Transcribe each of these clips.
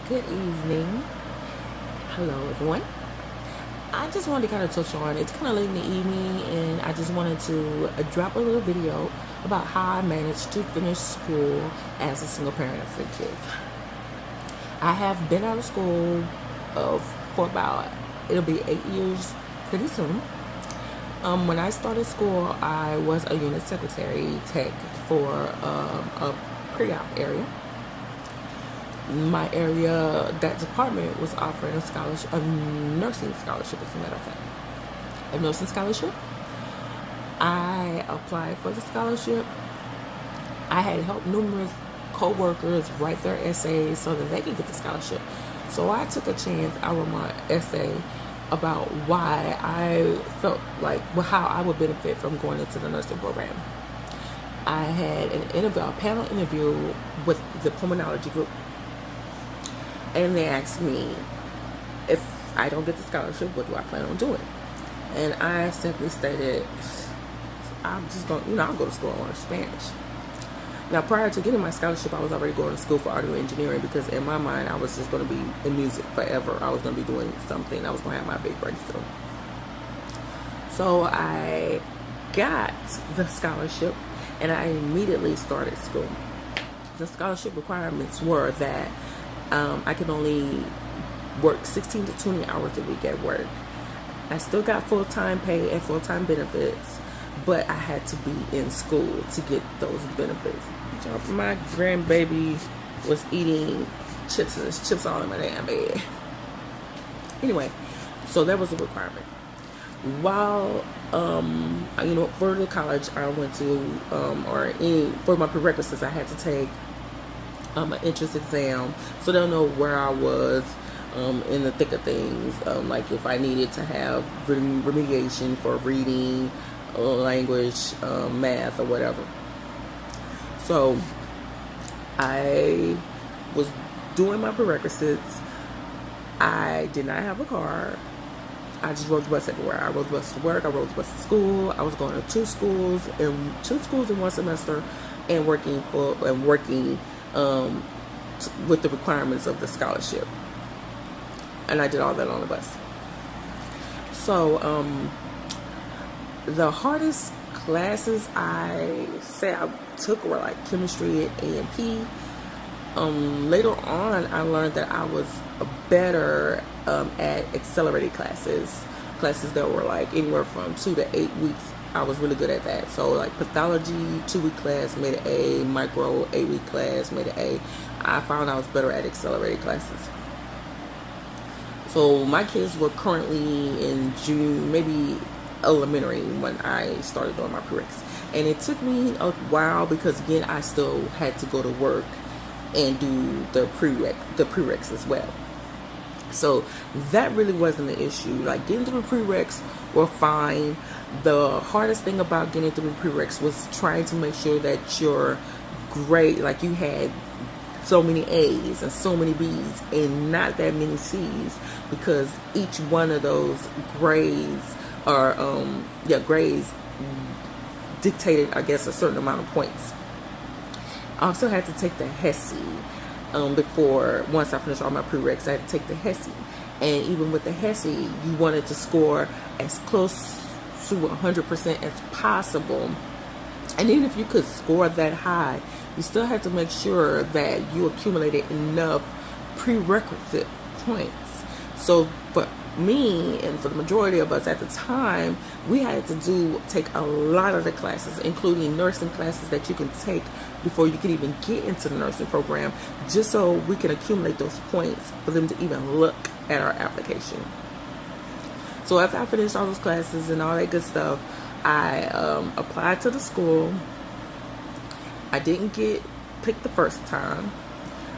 Good evening. Hello, everyone. I just wanted to kind of touch on it's kind of late in the evening, and I just wanted to drop a little video about how I managed to finish school as a single parent of 3 kids. I have been out of school for about, it'll be 8 years pretty soon. When I started school, I was a unit secretary tech for a pre-op area. My area, that department was offering a scholarship, a nursing scholarship, as a matter of fact. A nursing scholarship. I applied for the scholarship. I had helped numerous co-workers write their essays so that they could get the scholarship. So I took a chance. I wrote my essay about why I felt like, how I would benefit from going into the nursing program. I had a panel interview with the pulmonology group. And they asked me, if I don't get the scholarship, what do I plan on doing? And I simply stated, I'm just going, I'll go to school and learn Spanish. Now, prior to getting my scholarship, I was already going to school for audio engineering, because in my mind, I was just going to be in music forever. I was going to be doing something. I was going to have my big breakthrough. So I got the scholarship, and I immediately started school. The scholarship requirements were that I could only work 16 to 20 hours a week at work. I still got full-time pay and full-time benefits, but I had to be in school to get those benefits. My grandbaby was eating chips, and there's chips all in my damn bed. Anyway, so that was a requirement. While for the college I went to, for my prerequisites, I had to take an entrance exam, so they'll know where I was in the thick of things, like if I needed to have remediation for reading, language, math, or whatever. So I was doing my prerequisites. I did not have a car. I just rode the bus everywhere. I rode the bus to work, I rode the bus to school. I was going to two schools in 1 semester, and working with the requirements of the scholarship. And I did all that on the bus. So the hardest classes I took were like chemistry and A&P. Later on, I learned that I was better at accelerated classes that were like anywhere from 2 to 8 weeks. I was really good at that. So like pathology, 2-week class, made an A. Micro, 8-week class, made an A. I found I was better at accelerated classes. So my kids were currently in June, maybe elementary, when I started doing my prereqs. And it took me a while, because again, I still had to go to work and do the prereqs as well. So that really wasn't an issue. Like, getting through the prereqs were fine. The hardest thing about getting through the prereqs was trying to make sure that your grade, like you had so many A's and so many B's and not that many C's, because each one of those grades grades dictated, I guess, a certain amount of points. I also had to take the HESI once I finished all my prereqs. I had to take the HESI, and even with the HESI, you wanted to score as close to 100% as possible. And even if you could score that high, you still had to make sure that you accumulated enough prerequisite points. So for me, and for the majority of us at the time, we had to take a lot of the classes, including nursing classes that you can take before you can even get into the nursing program, just so we can accumulate those points for them to even look at our application. So after I finished all those classes and all that good stuff, I applied to the school. I didn't get picked the first time,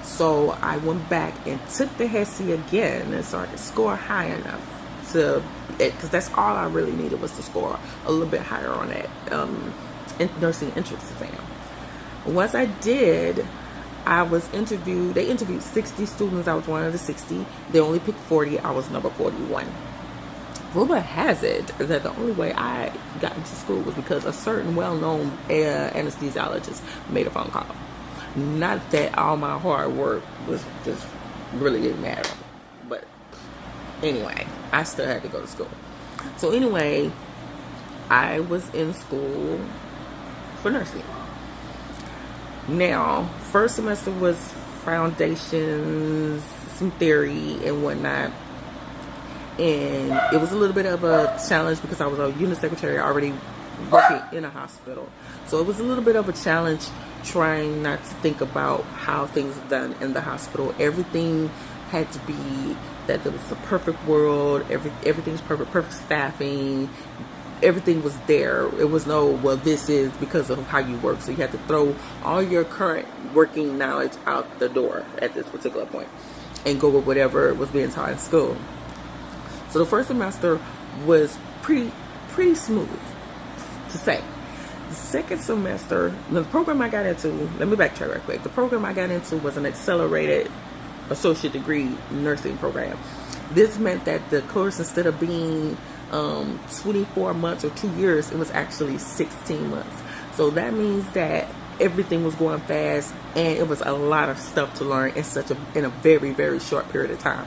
so I went back and took the HESI again, and so I could score high enough because that's all I really needed, was to score a little bit higher on that nursing entrance exam. Once I did, I was interviewed. They interviewed 60 students. I was one of the 60. They only picked 40. I was number 41. Rumor has it that the only way I got into school was because a certain well-known anesthesiologist made a phone call. Not that all my hard work was just really didn't matter. But anyway, I still had to go to school. So anyway, I was in school for nursing. Now, first semester was foundations, some theory and whatnot. And it was a little bit of a challenge because I was a unit secretary already working in a hospital. So it was a little bit of a challenge trying not to think about how things are done in the hospital. Everything had to be that there was a perfect world, everything's perfect staffing, everything was there. It was no, well, this is because of how you work. So you had to throw all your current working knowledge out the door at this particular point and go with whatever was being taught in school. So the first semester was pretty smooth, to say. The second semester, the program I got into, let me backtrack right quick. The program I got into was an accelerated associate degree nursing program. This meant that the course, instead of being 24 months or 2 years, it was actually 16 months. So that means that everything was going fast and it was a lot of stuff to learn in a very, very short period of time.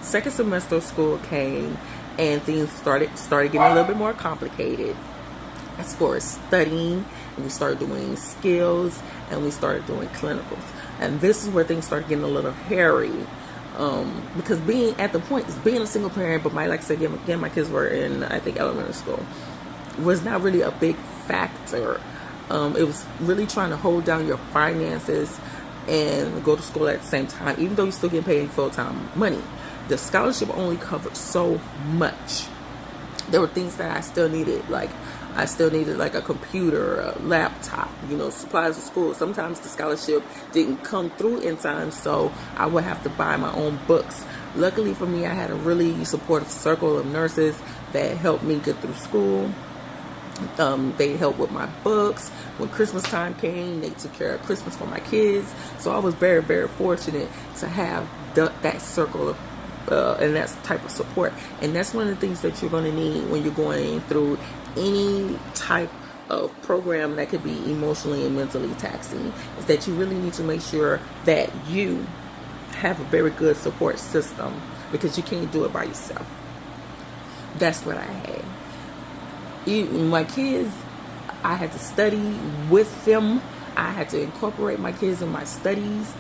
Second semester of school came and things started getting a little bit more complicated as far as studying, and we started doing skills and we started doing clinicals. And this is where things started getting a little hairy. Because being a single parent, but like I said, again, my kids were in, I think, elementary school, was not really a big factor. It was really trying to hold down your finances and go to school at the same time, even though you're still getting paid full-time money. The scholarship only covered so much. There were things that I still needed, like a computer, a laptop, supplies of school. Sometimes the scholarship didn't come through in time, so I would have to buy my own books. Luckily for me, I had a really supportive circle of nurses that helped me get through school. They helped with my books. When Christmas time came, they took care of Christmas for my kids. So I was very, very fortunate to have that circle of and that type of support. And that's one of the things that you're going to need when you're going through any type of program that could be emotionally and mentally taxing, is that you really need to make sure that you have a very good support system, because you can't do it by yourself. That's what I had. My kids, I had to study with them. I had to incorporate my kids in my studies.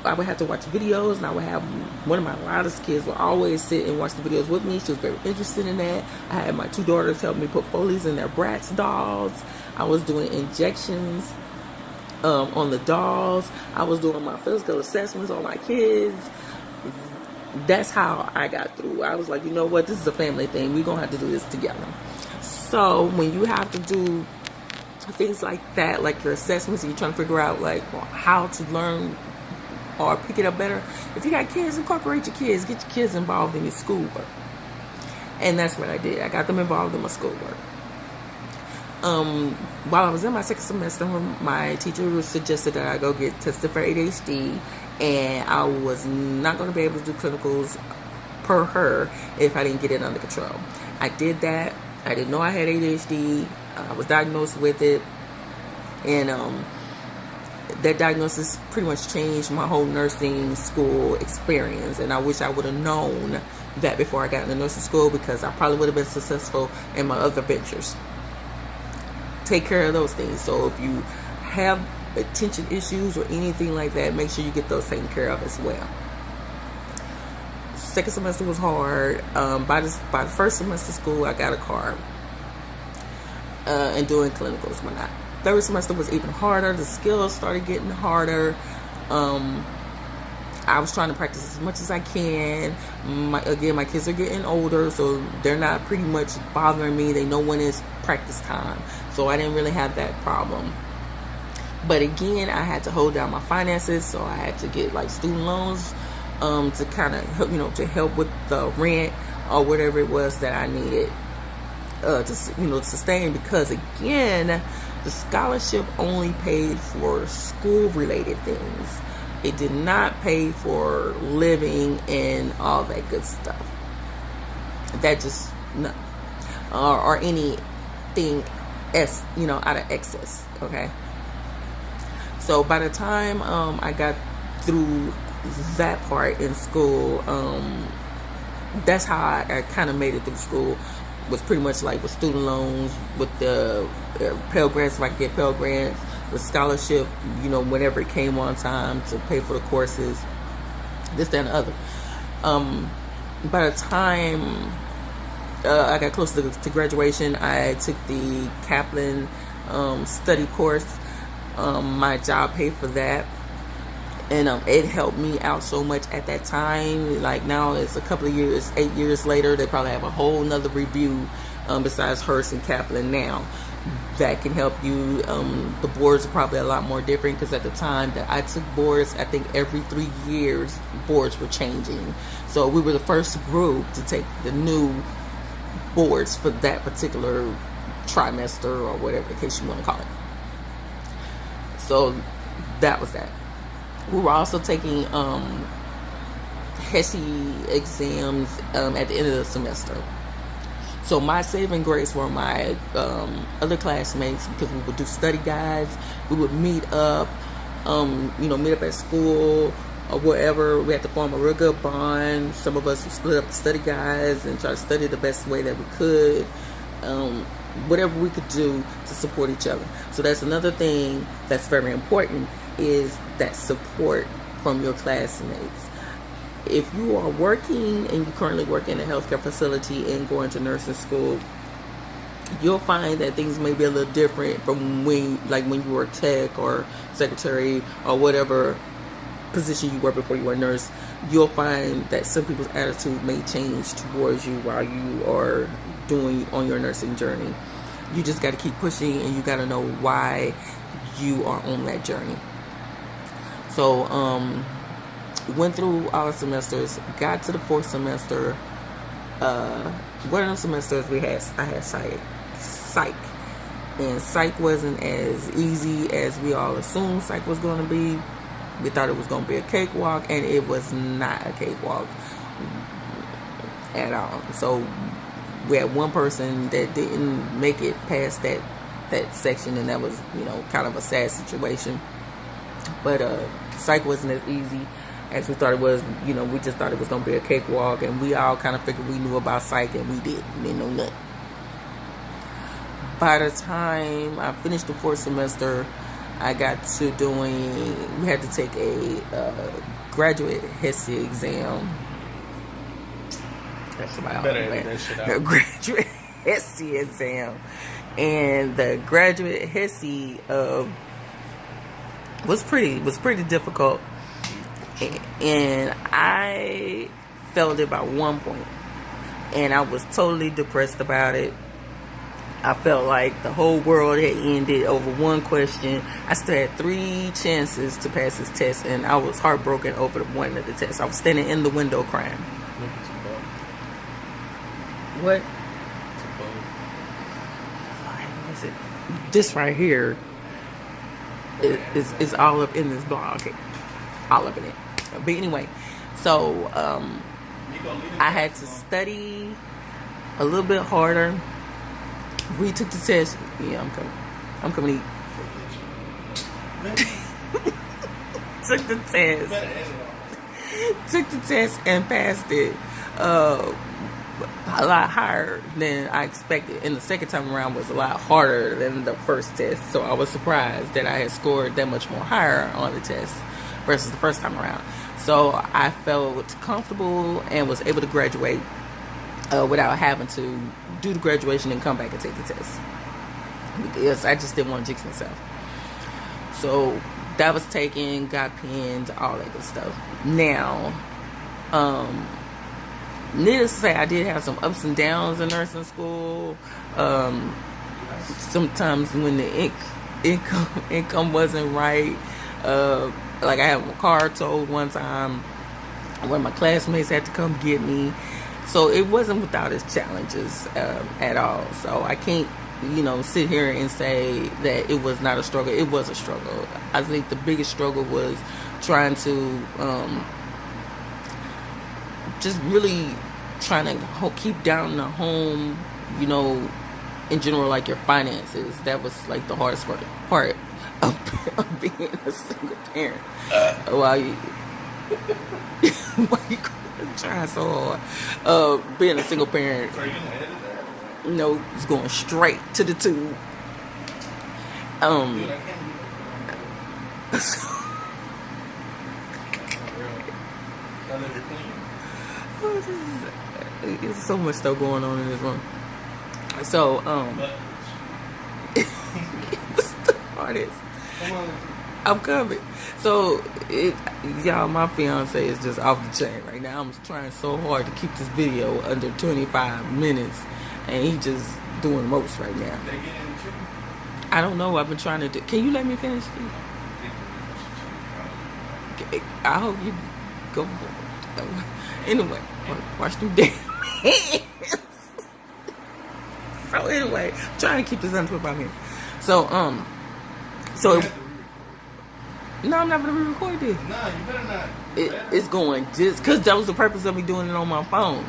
I would have to watch videos, and I would have one of my loudest kids would always sit and watch the videos with me. She was very interested in that. I had my two daughters help me put Foley's in their Bratz dolls. I was doing injections on the dolls. I was doing my physical assessments on my kids. That's how I got through. I was like, you know what? This is a family thing. We're going to have to do this together. So when you have to do things like that, like your assessments, and you're trying to figure out like how to learn or pick it up better, if you got kids, incorporate your kids. Get your kids involved in your schoolwork. And that's what I did. I got them involved in my schoolwork. While I was in my second semester, my teacher suggested that I go get tested for ADHD, and I was not going to be able to do clinicals per her if I didn't get it under control. I did that. I didn't know I had ADHD. I was diagnosed with it, and that diagnosis pretty much changed my whole nursing school experience. And I wish I would have known that before I got into nursing school, because I probably would have been successful in my other ventures. Take care of those things. So if you have attention issues or anything like that, make sure you get those taken care of as well. Second semester was hard. By the first semester of school, I got a car and doing clinicals. When third semester was even harder. The skills started getting harder. I was trying to practice as much as I can. My kids are getting older, so they're not pretty much bothering me. They know when it's practice time, so I didn't really have that problem. But again, I had to hold down my finances, so I had to get like student loans to kind of help, to help with the rent or whatever it was that I needed to sustain. Because again, the scholarship only paid for school-related things. It did not pay for living and all that good stuff. That just no, or anything out of excess. Okay. So by the time I got through that part in school, that's how I kind of made it through school. Was pretty much like with student loans, with the Pell Grants, if I could get Pell Grants, the scholarship, whenever it came on time to pay for the courses, this, that, and the other. By the time I got close to graduation, I took the Kaplan study course. My job paid for that. And it helped me out so much at that time. Like now it's a couple of years, 8 years later, they probably have a whole nother review besides Hearst and Kaplan now that can help you. The boards are probably a lot more different because at the time that I took boards, I think every 3 years boards were changing. So we were the first group to take the new boards for that particular trimester or whatever the case you want to call it. So that was that. We were also taking HESI exams at the end of the semester. So my saving grace were my other classmates, because we would do study guides. We would meet up, meet up at school or whatever. We had to form a real good bond. Some of us would split up the study guides and try to study the best way that we could. Whatever we could do to support each other. So that's another thing that's very important, is that support from your classmates. If you are working and you currently work in a healthcare facility and going to nursing school, you'll find that things may be a little different from when you were a tech or secretary or whatever position you were before you were a nurse. You'll find that some people's attitude may change towards you while you are doing on your nursing journey. You just got to keep pushing, and you got to know why you are on that journey. So went through all the semesters, got to the fourth semester. One of the semesters I had psych, and psych wasn't as easy as we all assumed psych was going to be. We thought it was going to be a cakewalk, and it was not a cakewalk at all. So we had one person that didn't make it past that section, and that was kind of a sad situation. But psych wasn't as easy as we thought it was. We just thought it was going to be a cakewalk, and we all kind of figured we knew about psych, and we didn't know nothing. By the time I finished the fourth semester, I got to we had to take a graduate HESI exam. That's about the graduate HESI exam. And the graduate HESI was pretty difficult. And I failed it by 1 point. And I was totally depressed about it. I felt like the whole world had ended over one question. I still had 3 chances to pass this test, and I was heartbroken over the one of the tests. I was standing in the window crying. What? Is it? This right here is all up in this blog. Okay. All up in it. But anyway, so I had to study a little bit harder. We took the test. Yeah, I'm coming to eat. Took the test and passed it a lot higher than I expected. And the second time around was a lot harder than the first test. So I was surprised that I had scored that much more higher on the test versus the first time around. So I felt comfortable and was able to graduate without having to do the graduation and come back and take the test, because I just didn't want to jinx myself. So that was taken, got pinned, all that good stuff. Now, needless to say, I did have some ups and downs in nursing school. Sometimes when the income wasn't right, like I had my car towed one time, when my classmates had to come get me. So it wasn't without its challenges at all. So I can't, sit here and say that it was not a struggle. It was a struggle. I think the biggest struggle was trying to just really trying to keep down the home, in general, like your finances. That was like the hardest part. of being a single parent. While you, while you trying so hard, being a single parent, you know, it's going straight to the tube. There's so much stuff going on in this room. So, what's the hardest? I'm coming. So, y'all, my fiance is just off the chain right now. I'm trying so hard to keep this video under 25 minutes, and he just doing the most right now. I don't know. I've been trying to do. Can you let me finish? I hope you go. Anyway, watch them damn hands. So anyway, I'm trying to keep this under 25 minutes. So no, I'm not gonna re-record this. Nah, you better not. It's going just because that was the purpose of me doing it on my phone.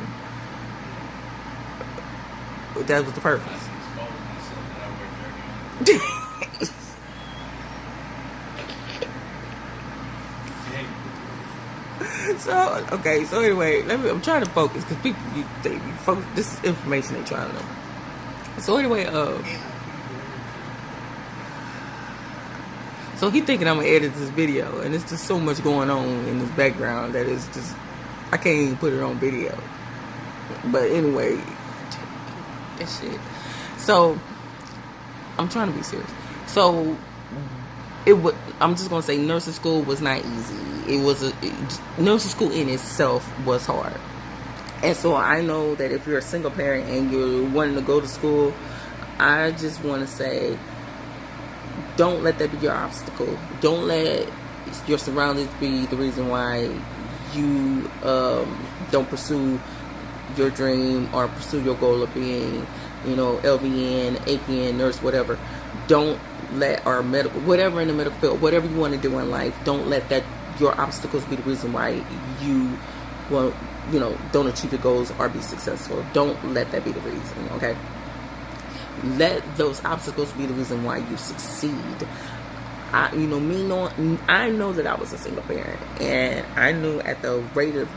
That was the purpose. So okay, so anyway, I'm trying to focus because people they focus. This is information they trying to know. So anyway, so he thinking I'm gonna edit this video, and it's just so much going on in this background that it's just I can't even put it on video. But anyway, that shit. So I'm trying to be serious. So I'm just gonna say nursing school was not easy. Nursing school in itself was hard. And so I know that if you're a single parent and you're wanting to go to school, I just want to say, don't let that be your obstacle. Don't let your surroundings be the reason why you don't pursue your dream or pursue your goal of being, you know, LVN, APN, nurse, whatever. Don't let our medical, whatever in the medical field, whatever you want to do in life, don't let that your obstacles be the reason why you won't, you know, don't achieve your goals or be successful. Don't let that be the reason, okay? Let those obstacles be the reason why you succeed. I know that I was a single parent, and I knew at the rate of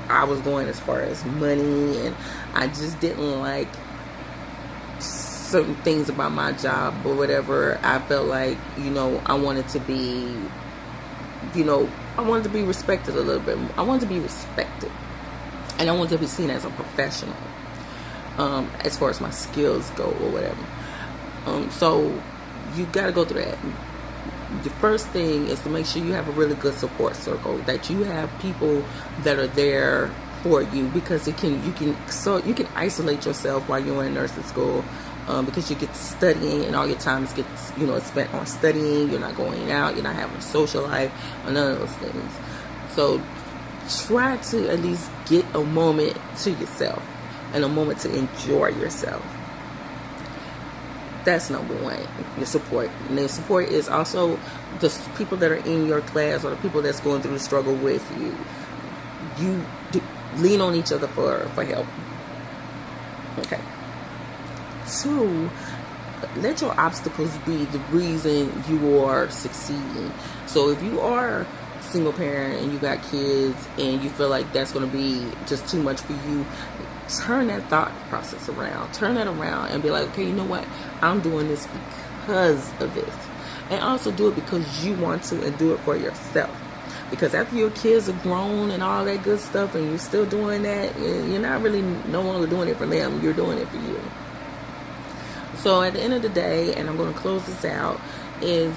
I was going as far as money, and I just didn't like certain things about my job or whatever. I felt like, you know, I wanted to be, you know, I wanted to be respected a little bit. I wanted to be respected, and I wanted to be seen as a professional, as far as my skills go or whatever. So you got to go through that. The first thing is to make sure you have a really good support circle, that you have people that are there for you, because you can isolate yourself while you're in nursing school, because you get studying and all your time is spent on studying. You're not going out, you're not having a social life, or none of those things. So try to at least get a moment to yourself and a moment to enjoy yourself. That's number one, your support. And the support is also the people that are in your class or the people that's going through the struggle with you. You lean on each other for help. Okay. 2, let your obstacles be the reason you are succeeding. So if you are a single parent and you got kids and you feel like that's going to be just too much for you, turn that thought process around. Turn that around and be like, okay, you know what? I'm doing this because of this. And also do it because you want to, and do it for yourself. Because after your kids are grown and all that good stuff and you're still doing that, you're not really no longer doing it for them. You're doing it for you. So at the end of the day, and I'm going to close this out, is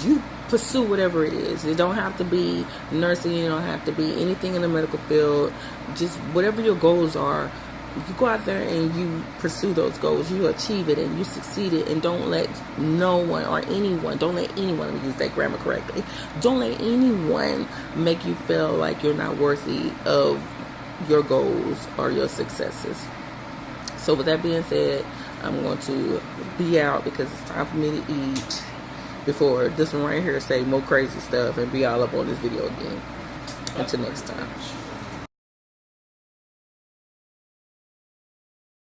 you pursue whatever it is. It don't have to be nursing. You don't have to be anything in the medical field. Just whatever your goals are, you go out there and you pursue those goals. You achieve it and you succeed it. And don't let no one or anyone, don't let anyone, use that grammar correctly, don't let anyone make you feel like you're not worthy of your goals or your successes. So with that being said, I'm going to be out because it's time for me to eat before this one right here say more crazy stuff and be all up on this video again. Until next time.